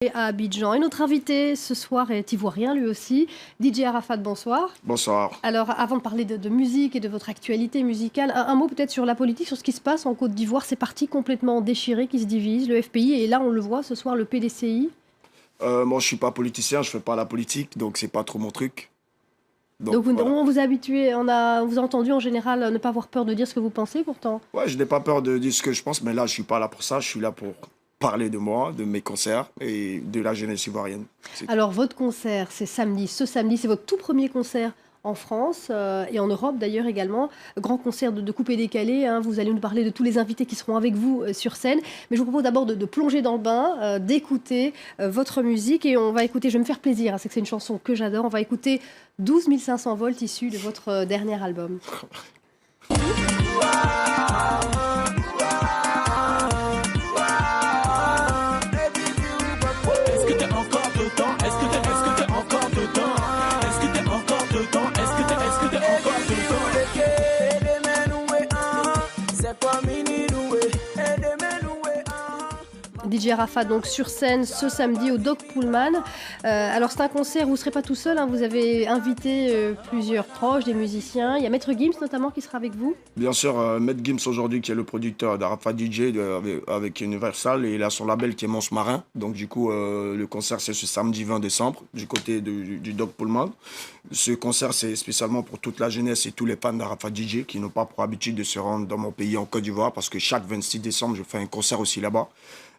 Et à Abidjan. Et notre invité ce soir est ivoirien lui aussi, DJ Arafat, bonsoir. Bonsoir. Alors avant de parler de musique et de votre actualité musicale, un mot peut-être sur la politique, sur ce qui se passe en Côte d'Ivoire, ces partis complètement déchirés qui se divisent, le FPI et là on le voit ce soir le PDCI. Moi je suis pas politicien, je fais pas la politique, donc c'est pas trop mon truc. Donc Voilà. on vous a habitué, on vous a entendu en général ne pas avoir peur de dire ce que vous pensez pourtant. Ouais, je n'ai pas peur de dire ce que je pense, mais là je suis pas là pour ça, je suis là pour parler de moi, de mes concerts et de la jeunesse ivoirienne. Alors votre concert c'est samedi, ce samedi c'est votre tout premier concert en France et en Europe d'ailleurs également. Grand concert de coupé décalé, hein. Vous allez nous parler de tous les invités qui seront avec vous sur scène. Mais je vous propose d'abord de plonger dans le bain, d'écouter votre musique. Et on va écouter, je vais me faire plaisir, hein, c'est que c'est une chanson que j'adore. On va écouter 12 500 volts issus de votre dernier album. DJ Arafat donc sur scène ce samedi au Doc Pullman. Alors c'est un concert où vous ne serez pas tout seul, hein, vous avez invité plusieurs proches, des musiciens. Il y a Maître Gims notamment qui sera avec vous. Bien sûr, Maître Gims aujourd'hui qui est le producteur d'Arafat DJ avec Universal et il a son label qui est Mons Marin. Donc du coup le concert c'est ce samedi 20 décembre du côté du Doc Pullman. Ce concert c'est spécialement pour toute la jeunesse et tous les fans d'Arafat DJ qui n'ont pas pour habitude de se rendre dans mon pays en Côte d'Ivoire parce que chaque 26 décembre je fais un concert aussi là-bas.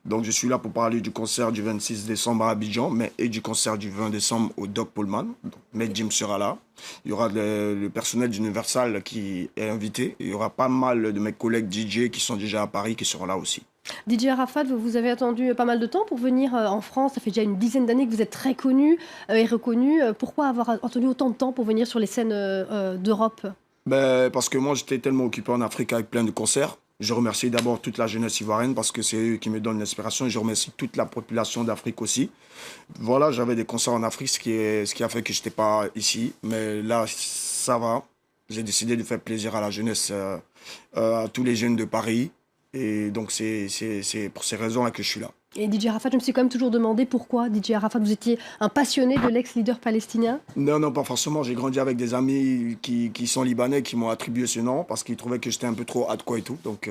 Donc je suis là pour parler du concert du 26 décembre à Abidjan, mais et du concert du 20 décembre au Doc Pullman. Maître Jim sera là. Il y aura le personnel d'Universal qui est invité. Il y aura pas mal de mes collègues DJ qui sont déjà à Paris qui seront là aussi. DJ Arafat, vous avez attendu pas mal de temps pour venir en France. Ça fait déjà une dizaine d'années que vous êtes très connu et reconnu. Pourquoi avoir attendu autant de temps pour venir sur les scènes d'Europe? Parce que moi j'étais tellement occupé en Afrique avec plein de concerts. Je remercie d'abord toute la jeunesse ivoirienne parce que c'est eux qui me donnent l'inspiration. Je remercie toute la population d'Afrique aussi. Voilà, j'avais des concerts en Afrique, ce qui a fait que je n'étais pas ici. Mais là, ça va. J'ai décidé de faire plaisir à la jeunesse, à tous les jeunes de Paris. Et donc, c'est pour ces raisons-là que je suis là. Et DJ Arafat, je me suis quand même toujours demandé pourquoi DJ Arafat, vous étiez un passionné de l'ex-leader palestinien? Non, pas forcément. J'ai grandi avec des amis qui sont libanais qui m'ont attribué ce nom parce qu'ils trouvaient que j'étais un peu trop hardcore et tout. Donc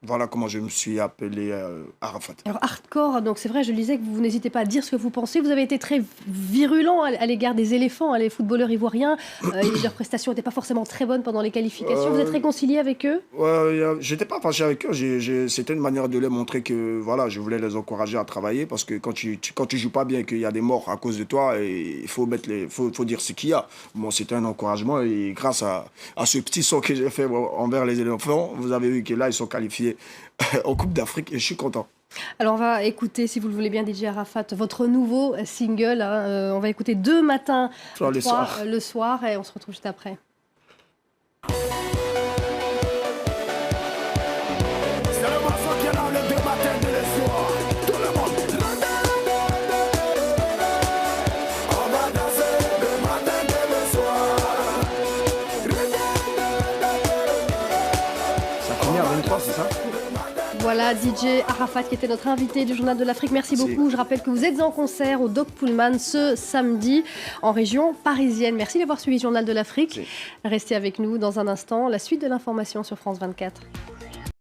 voilà comment je me suis appelé Arafat. Alors hardcore, donc c'est vrai, je lisais que vous n'hésitez pas à dire ce que vous pensez. Vous avez été très virulent à l'égard des éléphants, hein, les footballeurs ivoiriens. Leurs prestations n'étaient pas forcément très bonnes pendant les qualifications. Vous êtes réconcilié avec eux? J'étais pas fâché avec eux. C'était une manière de leur montrer que voilà, je voulais les encourager à travailler parce que quand tu joues pas bien et qu'il y a des morts à cause de toi, il faut dire ce qu'il y a. Bon, c'était un encouragement et grâce à ce petit saut que j'ai fait envers les éléphants, vous avez vu que là ils sont qualifiés en Coupe d'Afrique et je suis content. Alors on va écouter, si vous le voulez bien, DJ Arafat, votre nouveau single. Hein, on va écouter 2 matins, 3 le soir et on se retrouve juste après. Ça finit à 23, c'est ça? Voilà, DJ Arafat qui était notre invité du Journal de l'Afrique. Merci beaucoup. Je rappelle que vous êtes en concert au Doc Pullman ce samedi en région parisienne. Merci d'avoir suivi le Journal de l'Afrique. Restez avec nous dans un instant. La suite de l'information sur France 24.